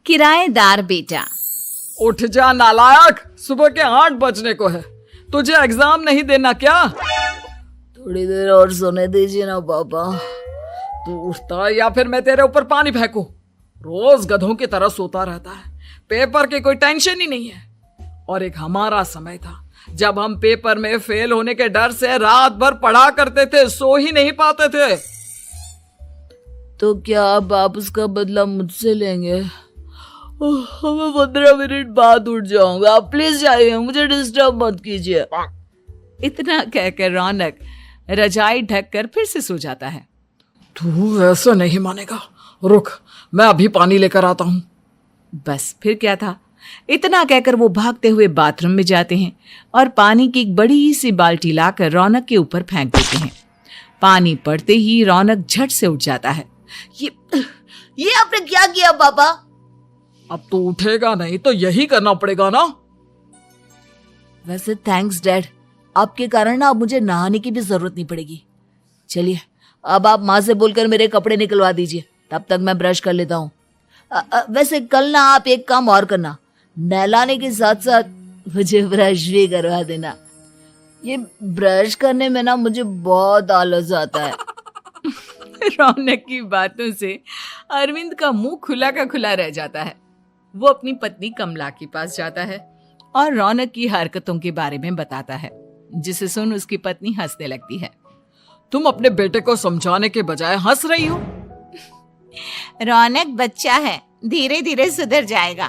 किराएदार बेटा। उठ जा नालायक, सुबह के 8 बजने को है। तुझे एग्जाम नहीं देना क्या? थोड़ी देर और सोने दीजिए ना पापा। तू उठता या फिर मैं तेरे ऊपर पानी फेंकूं? रोज गधों की तरह सोता रहता है, पेपर की कोई टेंशन ही नहीं है। और एक हमारा समय था जब हम पेपर में फेल होने के डर से रात भर पढ़ा करते थे, सो ही नहीं पाते थे। तो क्या आप उसका बदला मुझसे लेंगे? मैं 15 मिनट बाद उठ जाऊंगा, आप प्लीज जाइए, मुझे डिस्टर्ब मत कीजिए। इतना कहकर रौनक रजाई ढककर फिर से सो जाता है। तू ऐसा नहीं मानेगा, रुक मैं अभी पानी लेकर आता हूं। बस फिर क्या था, इतना कहकर वो भागते हुए बाथरूम में जाते हैं और पानी की एक बड़ी सी बाल्टी लाकर रौनक के ऊपर फेंक देते हैं। पानी पड़ते ही रौनक झट से उठ जाता है। ये आपने क्या किया पापा? अब तो उठेगा नहीं तो यही करना पड़ेगा ना। वैसे थैंक्स डैड, आपके कारण ना अब मुझे नहाने की भी जरूरत नहीं पड़ेगी। चलिए अब आप माँ से बोलकर मेरे कपड़े निकलवा दीजिए, तब तक मैं ब्रश कर लेता हूँ। वैसे कल ना आप एक काम और करना, नहलाने के साथ साथ मुझे ब्रश भी करवा देना। ये ब्रश करने में ना मुझे बहुत आलस आता है। रौनक की बातों से अरविंद का मुंह खुला का खुला रह जाता है। वो अपनी पत्नी कमला के पास जाता है और रौनक की हरकतों के बारे में बताता है, जिसे सुन उसकी पत्नी हंसने लगती है। तुम अपने बेटे को समझाने के बजाय हंस रही हो। रौनक बच्चा है, धीरे धीरे सुधर जाएगा,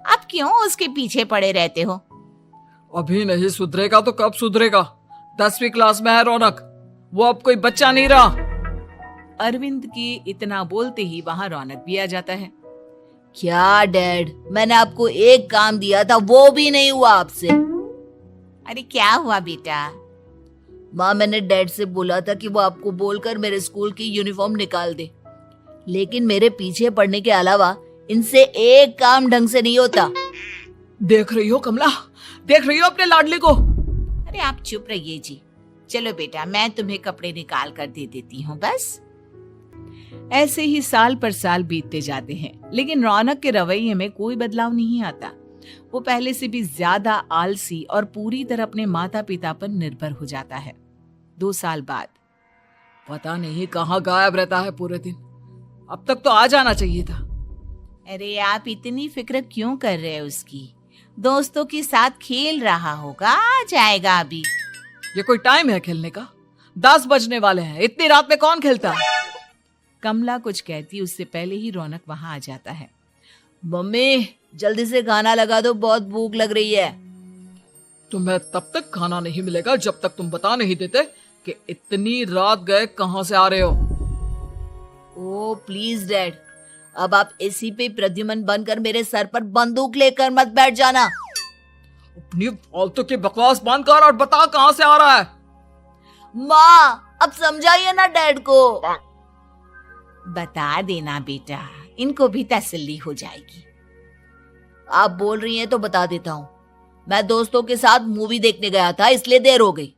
आप क्यों उसके पीछे पड़े रहते हो? अभी नहीं सुधरेगा तो कब सुधरेगा? 10वीं क्लास में है रौनक, वो अब कोई बच्चा नहीं रहा। अरविंद की इतना बोलते ही वहां रौनक भी आ जाता है। क्या डैड, मैंने आपको एक काम दिया था, वो भी नहीं हुआ आपसे। अरे क्या हुआ बेटा? माँ, मैंने डैड से बोला था कि वो आपको बोलकर मेरे स्कूल की यूनिफॉर्म निकाल दे, लेकिन मेरे पीछे पड़ने के अलावा इनसे एक काम ढंग से नहीं होता। देख रही हो कमला, देख रही हो अपने लाडले को? अरे आप चुप रहिए जी। चलो बेटा, मैं तुम्हें कपड़े निकाल कर दे देती हूँ। बस ऐसे ही साल पर साल बीतते जाते हैं, लेकिन रौनक के रवैये में कोई बदलाव नहीं आता। वो पहले से भी ज्यादा आलसी और पूरी तरह अपने माता पिता पर निर्भर हो जाता है। 2 साल बाद पता नहीं कहाँ गायब रहता है पूरे दिन, अब तक तो आ जाना चाहिए था। अरे आप इतनी फिक्र क्यों कर रहे हैं उसकी? दोस्तों के साथ खेल रहा होगा, आ जाएगा अभी। ये कोई टाइम है खेलने का? 10 बजने वाले हैं, इतनी रात में कौन खेलता है? कमला कुछ कहती उससे पहले ही रौनक वहां आ जाता है। मम्मी जल्दी से खाना लगा दो, बहुत भूख लग रही है। तुम्हें तब तक खाना नहीं मिलेगा जब तक तुम बता नहीं देते कि इतनी रात गए कहां से आ रहे हो। ओ प्लीज डैड, अब आप एसी पे प्रद्युमन बनकर मेरे सर पर बंदूक लेकर मत बैठ जाना। अपनी फालतू की बकवास बंद कर और बता कहां से आ रहा है। माँ अब समझाइए ना डैड को। बता देना बेटा, इनको भी तसल्ली हो जाएगी। आप बोल रही हैं तो बता देता हूँ, मैं दोस्तों के साथ मूवी देखने गया था, इसलिए देर हो गई।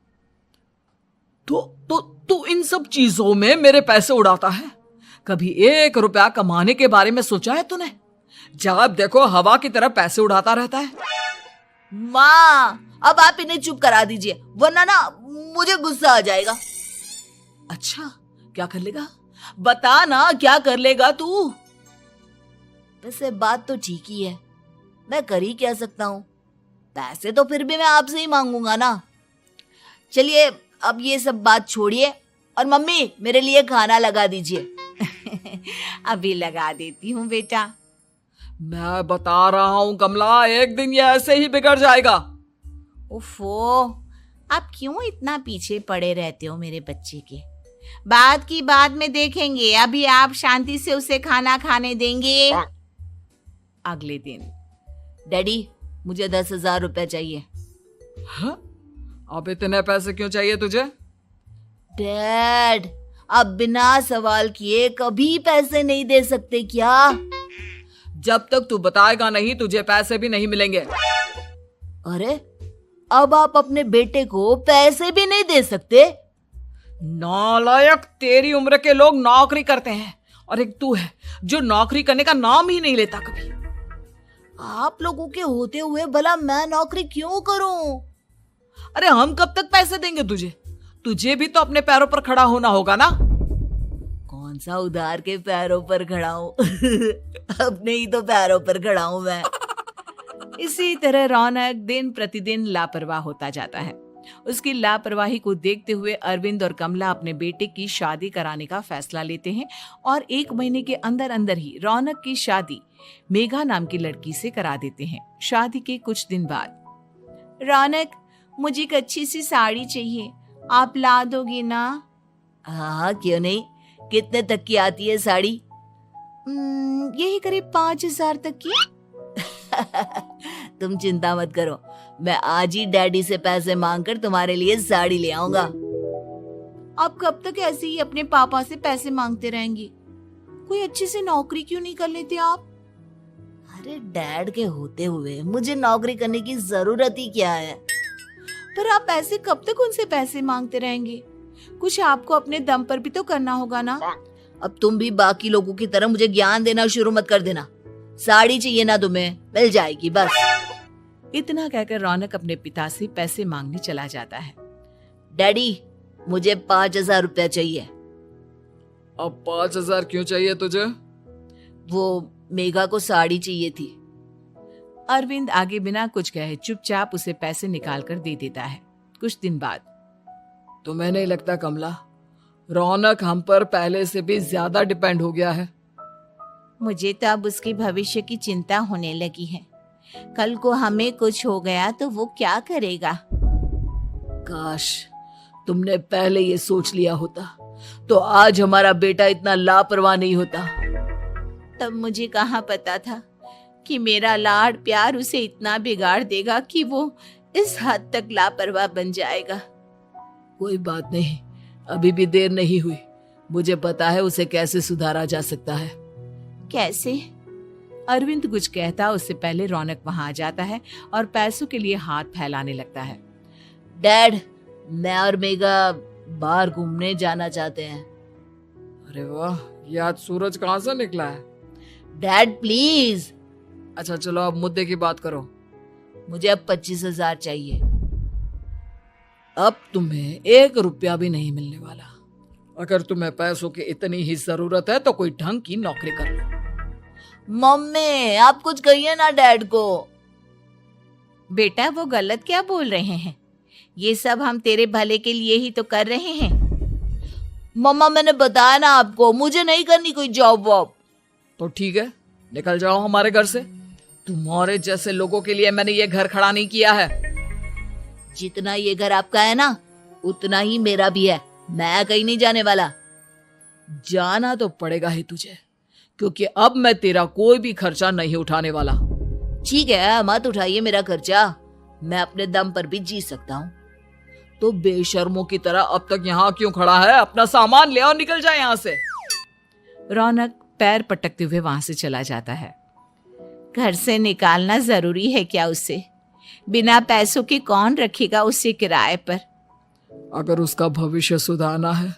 तो इन सब चीजों में मेरे पैसे उड़ाता है। कभी 1 रुपया कमाने के बारे में सोचा है तूने? जब देखो हवा की तरह पैसे उड़ाता रहता है। माँ अब आप इन्हें चुप करा दीजिए, वरना ना मुझे गुस्सा आ जाएगा। अच्छा क्या कर लेगा? बता ना क्या कर लेगा तू? वैसे बात तो ठीक ही है, मैं कर ही क्या सकता हूँ। पैसे तो फिर भी मैं आपसे ही मांगूंगा ना। चलिए अब ये सब बात छोड़िए और मम्मी मेरे लिए खाना लगा दीजिए। अभी लगा देती हूँ बेटा। मैं बता रहा हूँ कमला, एक दिन ये ऐसे ही बिगड़ जाएगा। ओफो, आप क्यों इतना पीछे पड़े रहते हो मेरे बच्चे के? बात की बाद में देखेंगे, अभी आप शांति से उसे खाना खाने देंगे। अगले दिन डैडी मुझे 10,000 रुपए चाहिए। हाँ? अब इतने पैसे क्यों चाहिए तुझे? डैड आप बिना सवाल किए कभी पैसे नहीं दे सकते क्या? जब तक तू बताएगा नहीं तुझे पैसे भी नहीं मिलेंगे। अरे अब आप अपने बेटे को पैसे भी नहीं दे सकते? नालायक, तेरी उम्र के लोग नौकरी करते हैं और एक तू है जो नौकरी करने का नाम ही नहीं लेता कभी। आप लोगों के होते हुए भला मैं नौकरी क्यों करूं? अरे हम कब तक पैसे देंगे तुझे? तुझे भी तो अपने पैरों पर खड़ा होना होगा ना। कौन सा उधार के पैरों पर खड़ा हूं? अपने ही तो पैरों पर खड़ा हूं मैं। इसी तरह रौनक दिन प्रतिदिन लापरवाह होता जाता है। उसकी लापरवाही को देखते हुए अरविंद और कमला अपने बेटे की शादी कराने का फैसला लेते हैं और 1 महीने के अंदर अंदर ही रौनक की शादी मेघा नाम की लड़की से करा देते हैं। शादी के कुछ दिन बाद, रौनक, मुझे एक अच्छी सी साड़ी चाहिए, आप ला दोगी ना? हाँ, क्यों नहीं। कितने तक की आती है साड़ी? यही करीब 5,000 तक की। तुम चिंता मत करो, मैं आज ही डैडी से पैसे मांगकर तुम्हारे लिए साड़ी ले आऊंगा। आप कब तक ऐसे ही अपने पापा से पैसे मांगते रहेंगी? कोई अच्छी सी नौकरी क्यों नहीं कर लेते आप? अरे डैड के होते हुए मुझे नौकरी करने की जरूरत ही क्या है? पर आप ऐसे कब तक उनसे पैसे मांगते रहेंगे? कुछ आपको अपने दम पर भी तो करना होगा ना। अब तुम भी बाकी लोगों की तरह मुझे ज्ञान देना शुरू मत कर देना। साड़ी चाहिए ना तुम्हें, मिल जाएगी बस। इतना कहकर रौनक अपने पिता से पैसे मांगने चला जाता है। डैडी, मुझे 5,000 रुपया चाहिए। अब 5,000 क्यों चाहिए तुझे? वो मेघा को साड़ी चाहिए थी। अरविंद आगे बिना कुछ कहे चुपचाप उसे पैसे निकाल कर दे देता है। कुछ दिन बाद, तुम्हें नहीं लगता कमला, रौनक हम पर पहले से भी ज्यादा डिपेंड हो गया है? मुझे तो अब उसके भविष्य की चिंता होने लगी है। कल को हमें कुछ हो गया तो वो क्या करेगा? काश तुमने पहले ये सोच लिया होता तो आज हमारा बेटा इतना लापरवाह नहीं होता। तब मुझे कहाँ पता था कि मेरा लाड प्यार उसे इतना बिगाड़ देगा कि वो इस हद तक लापरवाह बन जाएगा। कोई बात नहीं, अभी भी देर नहीं हुई। मुझे पता है उसे कैसे सुधारा जा सकता है। कैसे? अरविंद कुछ कहता उससे पहले रौनक वहां आ जाता है और पैसों के लिए हाथ फैलाने लगता है। डैड, मैं और मेघा बाहर घूमने जाना चाहते हैं। अरे वाह, ये आज सूरज कहाँ से निकला है? Dad please. अच्छा चलो अब मुद्दे की बात करो। मुझे अब 25,000 चाहिए। अब तुम्हें 1 रुपया भी नहीं मिलने वाला। अगर तुम्हें पैसों की इतनी ही जरूरत है तो कोई ढंग की नौकरी कर लो। मम्मी, आप कुछ कहिए ना डैड को। बेटा, वो गलत क्या बोल रहे हैं? ये सब हम तेरे भले के लिए ही तो कर रहे हैं। मम्मा, मैंने बताया ना आपको, मुझे नहीं करनी कोई जॉब वॉब। तो ठीक है, निकल जाओ हमारे घर से। तुम्हारे जैसे लोगों के लिए मैंने ये घर खड़ा नहीं किया है। जितना ये घर आपका है ना, उतना ही मेरा भी है। मैं कहीं नहीं जाने वाला। जाना तो पड़ेगा ही तुझे, क्योंकि अब मैं तेरा कोई भी खर्चा नहीं उठाने वाला। ठीक है, मत उठाइए मेरा खर्चा, मैं अपने दम पर भी जी सकता हूँ। तो बेशर्मों की तरह अब तक यहाँ क्यों खड़ा है? अपना सामान ले और निकल जाए यहाँ से। रौनक पैर पटकते हुए वहां से चला जाता है। घर से निकालना जरूरी है क्या उसे? बिना पैसों के कौन रखेगा उसे किराए पर? अगर उसका भविष्य सुधारना है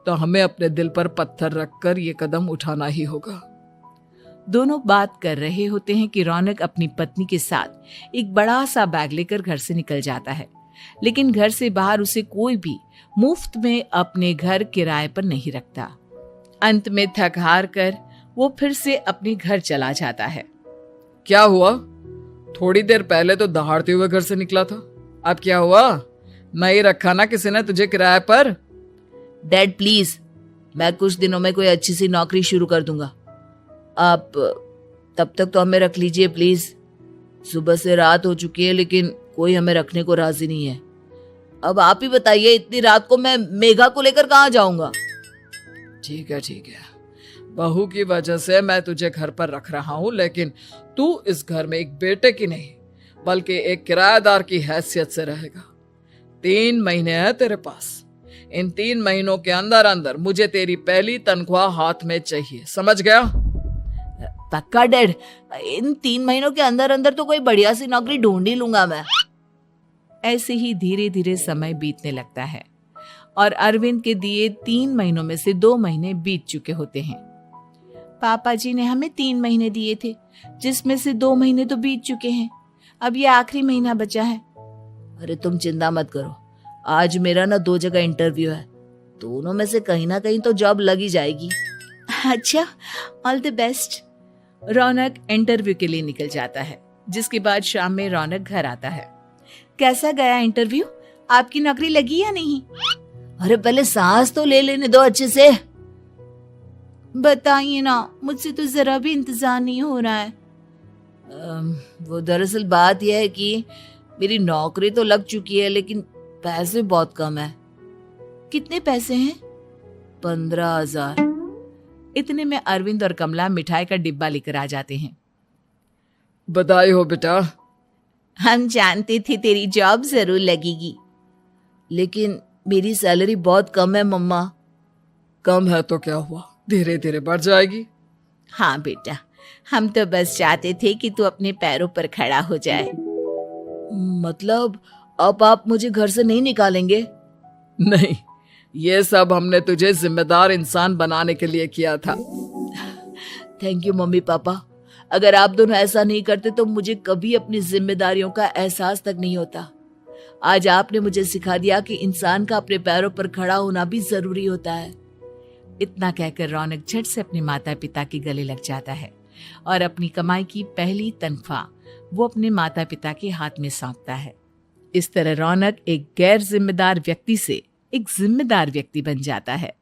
तो हमें अपने दिल पर पत्थर रखकर ये कदम उठाना ही होगा। दोनों बात कर रहे होते हैं कि रौनक अपनी पत्नी के साथ एक बड़ा सा बैग लेकर घर से निकल जाता है, लेकिन घर से बाहर उसे कोई भी मुफ्त में अपने घर किराए पर नहीं रखता। अंत में थक हार कर वो फिर से अपने घर चला जाता है। क्या हुआ? थोड़ी देर पहले तो दहाड़ते हुए घर से निकला था, अब क्या हुआ? नहीं रखा ना किसी ने तुझे किराए पर? डैड प्लीज, मैं कुछ दिनों में कोई अच्छी सी नौकरी शुरू कर दूंगा। आप तब तक तो हमें रख लीजिए प्लीज। सुबह से रात हो चुकी है लेकिन कोई हमें रखने को राजी नहीं है। अब आप ही बताइए, इतनी रात को मैं मेघा को लेकर कहाँ जाऊंगा? ठीक है, बहू की वजह से मैं तुझे घर पर रख रहा हूँ, लेकिन तू इस घर में एक बेटे की नहीं बल्कि एक किराएदार की हैसियत से रहेगा। 3 महीने हैं तेरे पास। इन 3 महीनों के अंदर अंदर मुझे तेरी पहली तनख्वाह हाथ में चाहिए, समझ गया? पक्का डैड, इन 3 महीनों के अंदर अंदर तो कोई बढ़िया सी नौकरी ढूंढ ही लूंगा मैं। ऐसे ही धीरे धीरे समय बीतने लगता है और अरविंद के दिए 3 महीनों में से 2 महीने बीत चुके होते हैं। पापा जी ने हमें 3 महीने दिए थे, जिसमें से 2 महीने तो बीत चुके हैं। अब ये आखिरी महीना बचा है। अरे तुम चिंता मत करो, आज मेरा ना 2 जगह इंटरव्यू है, दोनों में से कहीं ना कहीं तो जॉब लगी जाएगी। अच्छा, all the best. Raunak interview के लिए निकल जाता है, जिसके बाद शाम में रौनक घर आता है। कैसा गया इंटरव्यू? आपकी नौकरी लगी या नहीं? अरे पहले सांस तो ले लेने दो अच्छे से। बताइए ना, मुझसे तो जरा भी इंतजार नहीं हो रहा है। वो दरअसल बात यह है कि मेरी नौकरी तो लग चुकी है, लेकिन पैसे बहुत कम है। कितने पैसे हैं? 15,000। इतने में अरविंद और कमला मिठाई का डिब्बा लेकर आ जाते हैं। बधाई हो बेटा। हम जानते थे तेरी जॉब जरूर लगेगी। लेकिन मेरी सैलरी बहुत कम है मम्मा। कम है तो क्या हुआ, धीरे धीरे बढ़ जाएगी। हाँ बेटा, हम तो बस चाहते थे कि तू अपने पैरों पर खड़ा हो जाए। मतलब अब आप मुझे घर से नहीं निकालेंगे? नहीं, ये सब हमने तुझे जिम्मेदार इंसान बनाने के लिए किया था। Thank you mummy papa. अगर आप दोनों ऐसा नहीं करते तो मुझे कभी अपनी जिम्मेदारियों का एहसास तक नहीं होता। आज आपने मुझे सिखा दिया कि इंसान का अपने पैरों पर खड़ा होना भी जरूरी होता है। इतना कहकर रौनक झट से अपने माता पिता के गले लग जाता है और अपनी कमाई की पहली तनख्वाह वो अपने माता पिता के हाथ में सौंपता है। इस तरह रौनक एक गैर जिम्मेदार व्यक्ति से एक जिम्मेदार व्यक्ति बन जाता है।